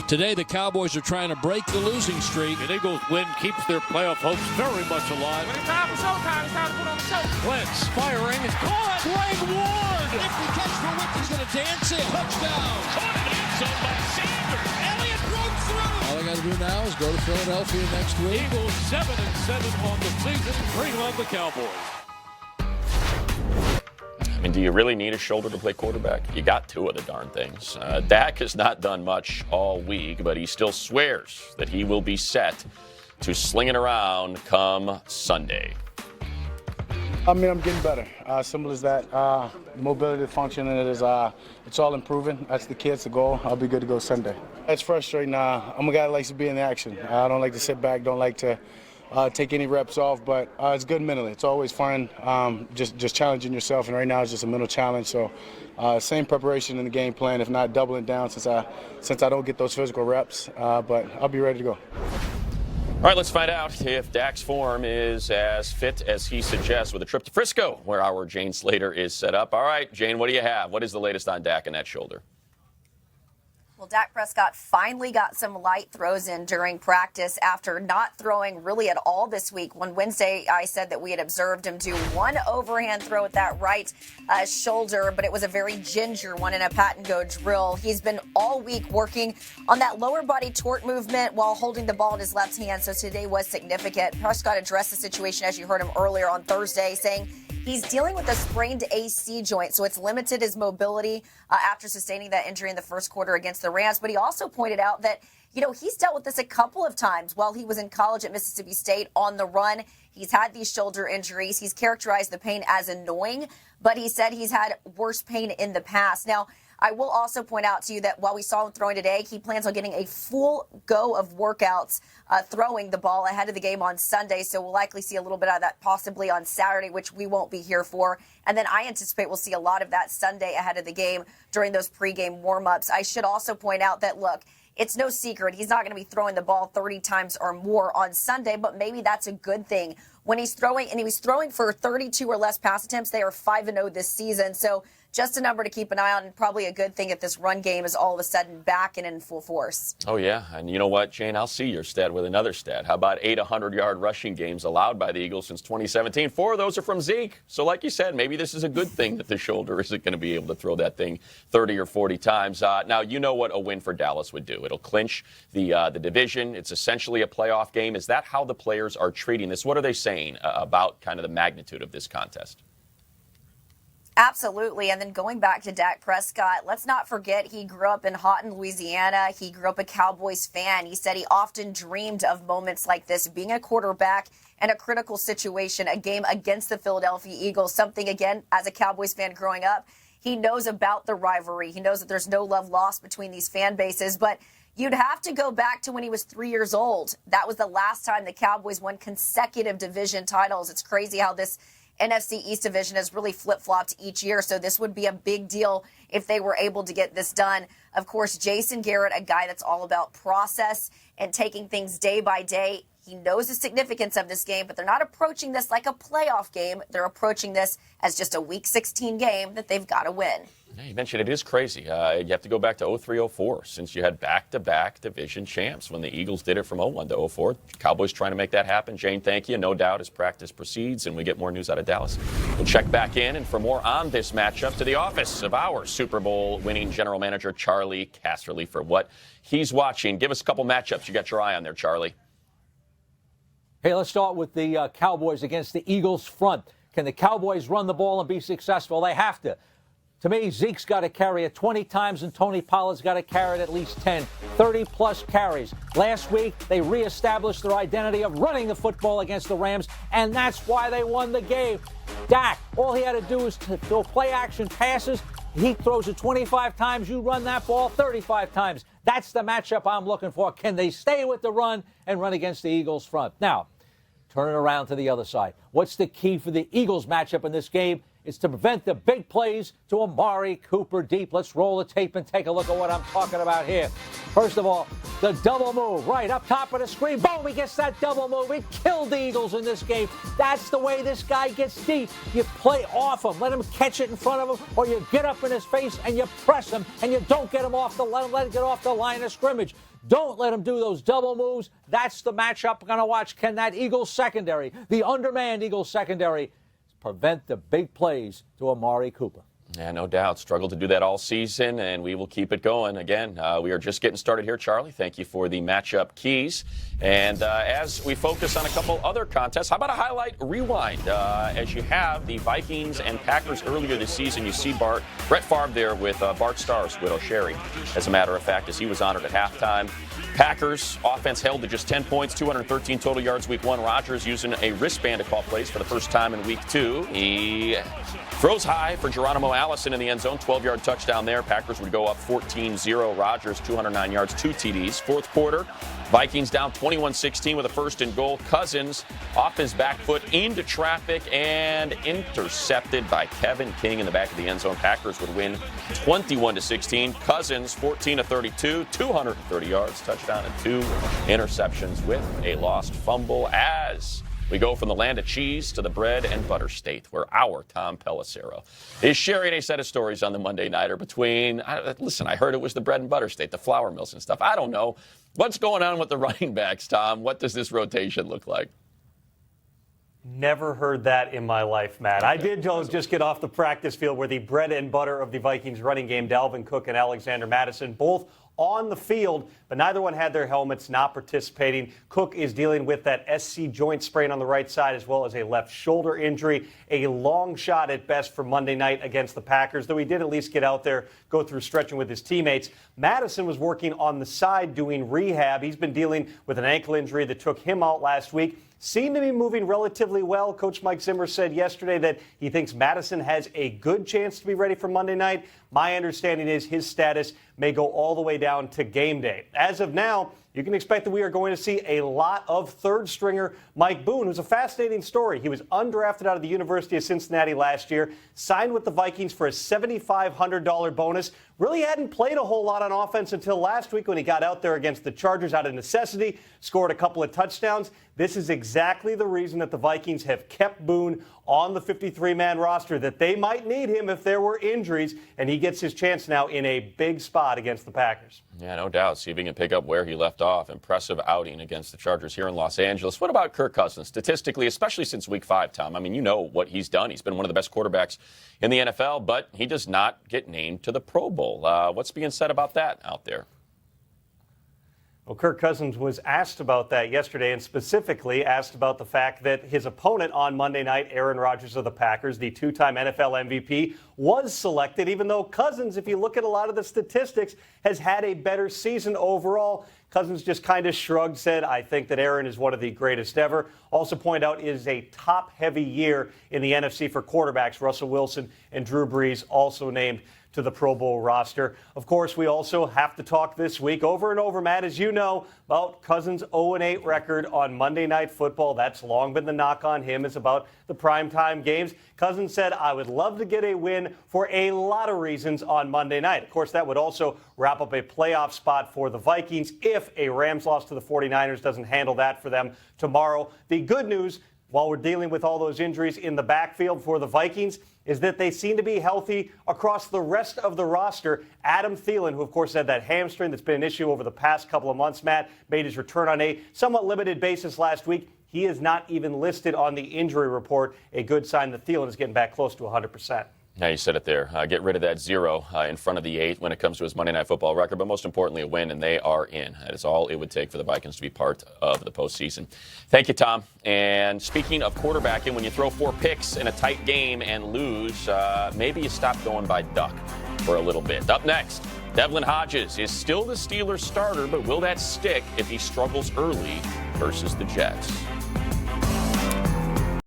Today, the Cowboys are trying to break the losing streak. An Eagles win keeps their playoff hopes very much alive. When it's time for showtime, it's time to put on the show. Wentz firing. It's caught. Greg Ward. If he catches for Wentz, he's going to dance in. Touchdown. Caught in the end zone by Sanders. Elliott broke through. All they got to do now is go to Philadelphia next week. Eagles 7-7 on the season. Bring on the Cowboys. I mean, do you really need a shoulder to play quarterback? You got two of the darn things. Dak has not done much all week, but he still swears that he will be set to sling it around come Sunday. I mean, I'm getting better. Simple as that. Mobility, the function, and it's all improving. That's the key. It's the goal. I'll be good to go Sunday. It's frustrating. I'm a guy that likes to be in the action. I don't like to sit back. Don't like to take any reps off, but it's good mentally. It's always fun, just challenging yourself, and right now it's just a mental challenge. So same preparation in the game plan, if not doubling down since I don't get those physical reps, but I'll be ready to go. All right, let's find out if Dak's form is as fit as he suggests with a trip to Frisco, where our Jane Slater is set up. All right, Jane, what do you have? What is the latest on Dak and that shoulder? Well, Dak Prescott finally got some light throws in during practice after not throwing really at all this week. On Wednesday, I said that we had observed him do one overhand throw with that right shoulder, but it was a very ginger one in a pat and go drill. He's been all week working on that lower body torque movement while holding the ball in his left hand, so today was significant. Prescott addressed the situation, as you heard him earlier on Thursday, saying he's dealing with a sprained AC joint, so it's limited his mobility after sustaining that injury in the first quarter against the Rams. But he also pointed out that, he's dealt with this a couple of times while he was in college at Mississippi State on the run. He's had these shoulder injuries. He's characterized the pain as annoying, but he said he's had worse pain in the past. Now, I will also point out to you that while we saw him throwing today, he plans on getting a full go of workouts throwing the ball ahead of the game on Sunday. So we'll likely see a little bit of that possibly on Saturday, which we won't be here for. And then I anticipate we'll see a lot of that Sunday ahead of the game during those pregame warm-ups. I should also point out that, look, it's no secret he's not going to be throwing the ball 30 times or more on Sunday, but maybe that's a good thing. When he's throwing, and he was throwing for 32 or less pass attempts, they are 5-0 this season. So just a number to keep an eye on, and probably a good thing if this run game is all of a sudden back and in full force. Oh, yeah. And you know what, Jane? I'll see your stat with another stat. How about 8 100-yard rushing games allowed by the Eagles since 2017? 4 of those are from Zeke. So like you said, maybe this is a good thing that the shoulder isn't going to be able to throw that thing 30 or 40 times. Now, you know what a win for Dallas would do. It'll clinch the division. It's essentially a playoff game. Is that how the players are treating this? What are they saying about kind of the magnitude of this contest? Absolutely. And then going back to Dak Prescott, let's not forget he grew up in Houghton, Louisiana. He grew up a Cowboys fan. He said he often dreamed of moments like this, being a quarterback in a critical situation, a game against the Philadelphia Eagles, something, again, as a Cowboys fan growing up, he knows about the rivalry. He knows that there's no love lost between these fan bases. But you'd have to go back to when he was 3 years old. That was the last time the Cowboys won consecutive division titles. It's crazy how this NFC East division has really flip-flopped each year, so this would be a big deal if they were able to get this done. Of course, Jason Garrett, a guy that's all about process and taking things day by day. He knows the significance of this game, but they're not approaching this like a playoff game. They're approaching this as just a Week 16 game that they've got to win. Yeah, you mentioned it is crazy. You have to go back to 03-04 since you had back-to-back division champs when the Eagles did it from 01 to 04. Cowboys trying to make that happen. Jane, thank you. No doubt as practice proceeds and we get more news out of Dallas. We'll check back in, and for more on this matchup, to the office of our Super Bowl winning general manager, Charley Casserly, for what he's watching. Give us a couple matchups you got your eye on there, Charley. Hey, let's start with the Cowboys against the Eagles front. Can the Cowboys run the ball and be successful? They have to. To me, Zeke's got to carry it 20 times, and Tony Pollard's got to carry it at least 10, 30-plus carries. Last week, they reestablished their identity of running the football against the Rams, and that's why they won the game. Dak, all he had to do is to throw play-action passes. He throws it 25 times. You run that ball 35 times. That's the matchup I'm looking for. Can they stay with the run and run against the Eagles front? Now, turn it around to the other side. What's the key for the Eagles matchup in this game? It's to prevent the big plays to Amari Cooper deep. Let's roll the tape and take a look at what I'm talking about here. First of all, the double move right up top of the screen. Boom, he gets that double move. It killed the Eagles in this game. That's the way this guy gets deep. You play off him, let him catch it in front of him, or you get up in his face and you press him and you don't get him off let him get off the line of scrimmage. Don't let him do those double moves. That's the matchup we're going to watch. Can that Eagles secondary, the undermanned Eagles secondary, prevent the big plays to Amari Cooper? Yeah, no doubt. Struggled to do that all season, and we will keep it going. Again, we are just getting started here, Charlie. Thank you for the matchup keys. And as we focus on a couple other contests, how about a highlight rewind? As you have the Vikings and Packers earlier this season, you see Brett Favre there with Bart Starr's widow, Sherry, as a matter of fact, as he was honored at halftime. Packers offense held to just 10 points, 213 total yards week 1. Rodgers using a wristband to call plays for the first time in week 2. He throws high for Geronimo Allison in the end zone, 12-yard touchdown there. Packers would go up 14-0. Rodgers, 209 yards, 2 TDs. Fourth quarter, Vikings down 21-16 with a first and goal. Cousins off his back foot into traffic and intercepted by Kevin King in the back of the end zone. Packers would win 21-16. Cousins, 14-32, 230 yards, touchdown and 2 interceptions with a lost fumble as we go from the land of cheese to the bread and butter state, where our Tom Pelissero is sharing a set of stories on the Monday Nighter between, listen, I heard it was the bread and butter state, the flour mills and stuff. I don't know. What's going on with the running backs, Tom? What does this rotation look like? Never heard that in my life, Matt. I did just get off the practice field where the bread and butter of the Vikings running game, Dalvin Cook and Alexander Mattison, both on the field, but neither one had their helmets, not participating. Cook is dealing with that SC joint sprain on the right side as well as a left shoulder injury. A long shot at best for Monday night against the Packers, though he did at least get out there, go through stretching with his teammates. Mattison was working on the side doing rehab. He's been dealing with an ankle injury that took him out last week. Seemed to be moving relatively well. Coach Mike Zimmer said yesterday that he thinks Mattison has a good chance to be ready for Monday night. My understanding is his status may go all the way down to game day. As of now, you can expect that we are going to see a lot of third stringer Mike Boone, who's a fascinating story. He was undrafted out of the University of Cincinnati last year, signed with the Vikings for a $7,500 bonus. Really hadn't played a whole lot on offense until last week when he got out there against the Chargers out of necessity, scored a couple of touchdowns. This is exactly the reason that the Vikings have kept Boone on the 53-man roster, that they might need him if there were injuries, and he gets his chance now in a big spot against the Packers. Yeah, no doubt. See if he can pick up where he left off. Impressive outing against the Chargers here in Los Angeles. What about Kirk Cousins? Statistically, especially since week 5, Tom. I mean, you know what he's done. He's been one of the best quarterbacks in the NFL, but he does not get named to the Pro Bowl. What's being said about that out there? Well, Kirk Cousins was asked about that yesterday, and specifically asked about the fact that his opponent on Monday night, Aaron Rodgers of the Packers, the 2-time NFL MVP, was selected, even though Cousins, if you look at a lot of the statistics, has had a better season overall. Cousins just kind of shrugged, said, I think that Aaron is one of the greatest ever. Also point out it is a top-heavy year in the NFC for quarterbacks. Russell Wilson and Drew Brees also named to the Pro Bowl roster. Of course, we also have to talk this week over and over, Matt, as you know, about Cousins' 0-8 record on Monday Night Football. That's long been the knock on him, is about the primetime games. Cousins said, I would love to get a win for a lot of reasons on Monday night. Of course, that would also wrap up a playoff spot for the Vikings if a Rams loss to the 49ers doesn't handle that for them tomorrow. The good news, while we're dealing with all those injuries in the backfield for the Vikings, is that they seem to be healthy across the rest of the roster. Adam Thielen, who of course had that hamstring that's been an issue over the past couple of months, Matt, made his return on a somewhat limited basis last week. He is not even listed on the injury report, a good sign that Thielen is getting back close to 100%. Yeah, you said it there. Get rid of that 0 in front of the 8 when it comes to his Monday Night Football record, but most importantly, a win, and they are in. That is all it would take for the Vikings to be part of the postseason. Thank you, Tom. And speaking of quarterbacking, when you throw 4 picks in a tight game and lose, maybe you stop going by duck for a little bit. Up next, Devlin Hodges is still the Steelers starter, but will that stick if he struggles early versus the Jets?